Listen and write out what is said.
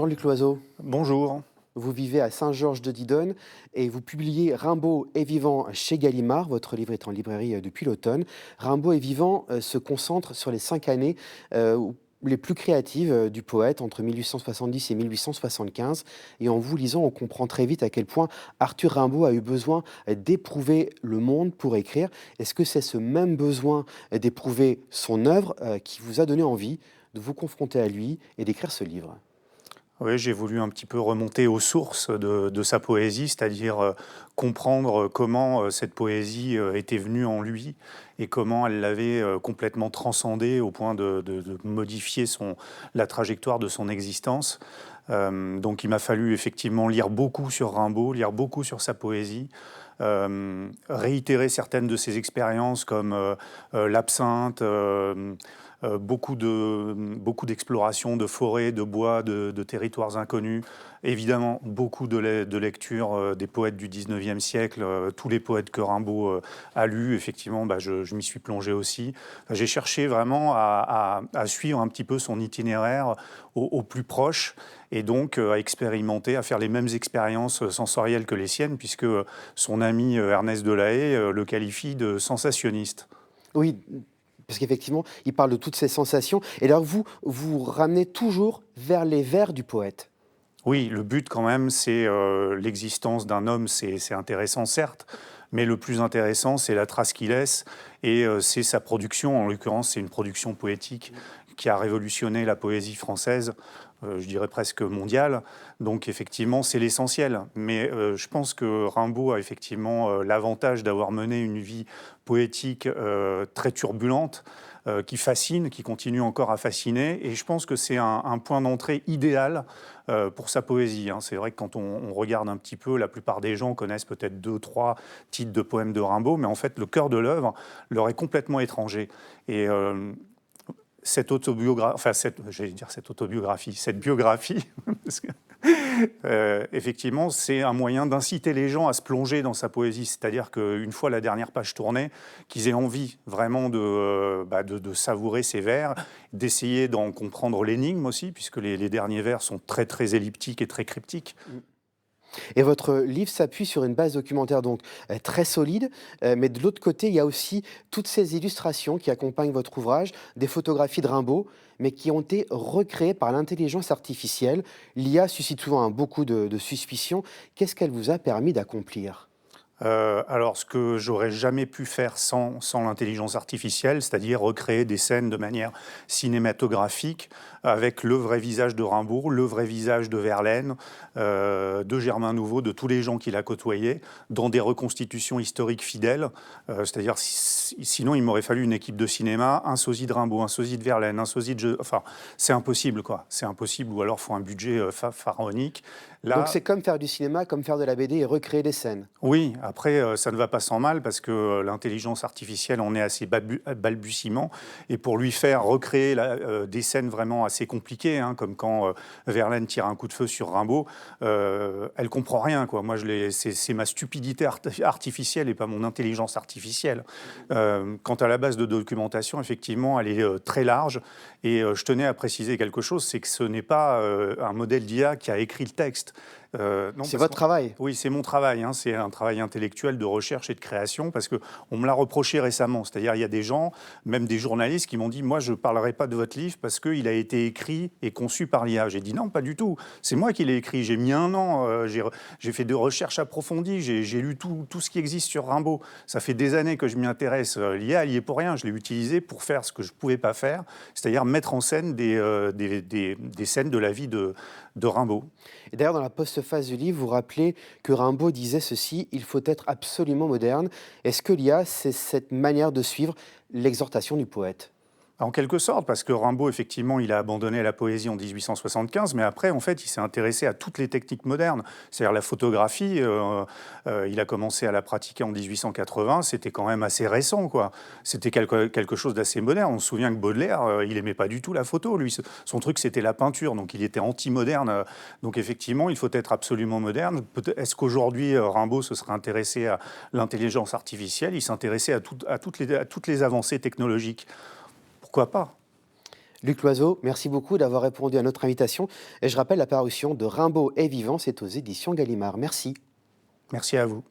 Jean-Luc Loiseau. Bonjour. Vous vivez à Saint-Georges-de-Didonne et vous publiez Rimbaud est vivant chez Gallimard. Votre livre est en librairie depuis l'automne. Rimbaud est vivant se concentre sur les 5 années les plus créatives du poète entre 1870 et 1875. Et en vous lisant, on comprend très vite à quel point Arthur Rimbaud a eu besoin d'éprouver le monde pour écrire. Est-ce que c'est ce même besoin d'éprouver son œuvre qui vous a donné envie de vous confronter à lui et d'écrire ce livre? Oui, j'ai voulu un petit peu remonter aux sources de sa poésie, c'est-à-dire comprendre comment cette poésie était venue en lui et comment elle l'avait complètement transcendé au point de modifier la trajectoire de son existence. Donc il m'a fallu effectivement lire beaucoup sur Rimbaud, lire beaucoup sur sa poésie, réitérer certaines de ses expériences comme l'absinthe, beaucoup d'explorations de forêts, de bois, de territoires inconnus. Évidemment, beaucoup de lectures des poètes du 19e siècle, tous les poètes que Rimbaud a lus, effectivement, je m'y suis plongé aussi. Enfin, j'ai cherché vraiment à suivre un petit peu son itinéraire au plus proche et donc à expérimenter, à faire les mêmes expériences sensorielles que les siennes, puisque son ami Ernest Delahaye le qualifie de sensationniste. Oui, parce qu'effectivement, il parle de toutes ces sensations. Et alors vous, vous ramenez toujours vers les vers du poète. Oui, le but quand même, c'est l'existence d'un homme, c'est intéressant certes, mais le plus intéressant, c'est la trace qu'il laisse et c'est sa production. En l'occurrence, c'est une production poétique qui a révolutionné la poésie française, je dirais presque mondiale. Donc effectivement, c'est l'essentiel. Mais je pense que Rimbaud a effectivement l'avantage d'avoir mené une vie poétique très turbulente, qui fascine, qui continue encore à fasciner. Et je pense que c'est un point d'entrée idéal pour sa poésie. Hein. C'est vrai que quand on regarde un petit peu, la plupart des gens connaissent peut-être 2, 3 titres de poèmes de Rimbaud, mais en fait, le cœur de l'œuvre leur est complètement étranger. Et cette autobiographie, enfin, cette biographie, parce que, effectivement, c'est un moyen d'inciter les gens à se plonger dans sa poésie. C'est-à-dire qu'une fois la dernière page tournée, qu'ils aient envie vraiment de savourer ses vers, d'essayer d'en comprendre l'énigme aussi, puisque les derniers vers sont très, très elliptiques et très cryptiques. Et votre livre s'appuie sur une base documentaire donc très solide, mais de l'autre côté, il y a aussi toutes ces illustrations qui accompagnent votre ouvrage, des photographies de Rimbaud, mais qui ont été recréées par l'intelligence artificielle. L'IA suscite souvent beaucoup de suspicions. Qu'est-ce qu'elle vous a permis d'accomplir? Alors, ce que j'aurais jamais pu faire sans l'intelligence artificielle, c'est-à-dire recréer des scènes de manière cinématographique avec le vrai visage de Rimbaud, le vrai visage de Verlaine, de Germain Nouveau, de tous les gens qu'il a côtoyés, dans des reconstitutions historiques fidèles. C'est-à-dire, sinon, il m'aurait fallu une équipe de cinéma, un sosie de Rimbaud, un sosie de Verlaine, un sosie de... Enfin, c'est impossible, quoi. C'est impossible, ou alors il faut un budget pharaonique. Donc Là, c'est comme faire du cinéma, comme faire de la BD et recréer des scènes. oui, après, ça ne va pas sans mal parce que l'intelligence artificielle en est à ses balbutiements. Et pour lui faire recréer des scènes vraiment assez compliquées, hein, comme quand Verlaine tire un coup de feu sur Rimbaud, elle comprend rien, quoi. Moi, c'est ma stupidité artificielle et pas mon intelligence artificielle. Quant à la base de documentation, effectivement, elle est très large. Et je tenais à préciser quelque chose, c'est que ce n'est pas un modèle d'IA qui a écrit le texte. Non, C'est parce votre travail. oui, c'est mon travail, hein, c'est un travail intellectuel de recherche et de création, parce qu'on me l'a reproché récemment. C'est-à-dire, il y a des gens, même des journalistes, qui m'ont dit « Moi, je ne parlerai pas de votre livre parce qu'il a été écrit et conçu par l'IA. » J'ai dit « Non, pas du tout. C'est moi qui l'ai écrit. J'ai mis un an, j'ai fait de recherches approfondies, j'ai lu tout ce qui existe sur Rimbaud. Ça fait des années que je m'y intéresse. L'IA, elle y est pour rien. Je l'ai utilisé pour faire ce que je ne pouvais pas faire, c'est-à-dire mettre en scène des scènes de la vie de Rimbaud. » Et d'ailleurs, dans la postface du livre, vous rappelez que Rimbaud disait ceci: il faut être absolument moderne. Est-ce que l'IA, c'est cette manière de suivre l'exhortation du poète? En quelque sorte, parce que Rimbaud, effectivement, il a abandonné la poésie en 1875, mais après, en fait, il s'est intéressé à toutes les techniques modernes. C'est-à-dire la photographie, il a commencé à la pratiquer en 1880, c'était quand même assez récent, quoi. C'était quelque chose d'assez moderne. On se souvient que Baudelaire, il aimait pas du tout la photo, lui. Son truc, c'était la peinture, donc il était anti-moderne. Donc effectivement, il faut être absolument moderne. Est-ce qu'aujourd'hui, Rimbaud se serait intéressé à l'intelligence artificielle? Il s'intéressait à toutes les avancées technologiques. Pourquoi pas? Luc Loiseau, merci beaucoup d'avoir répondu à notre invitation. Et je rappelle la parution de Rimbaud est vivant, c'est aux éditions Gallimard. Merci. Merci à vous.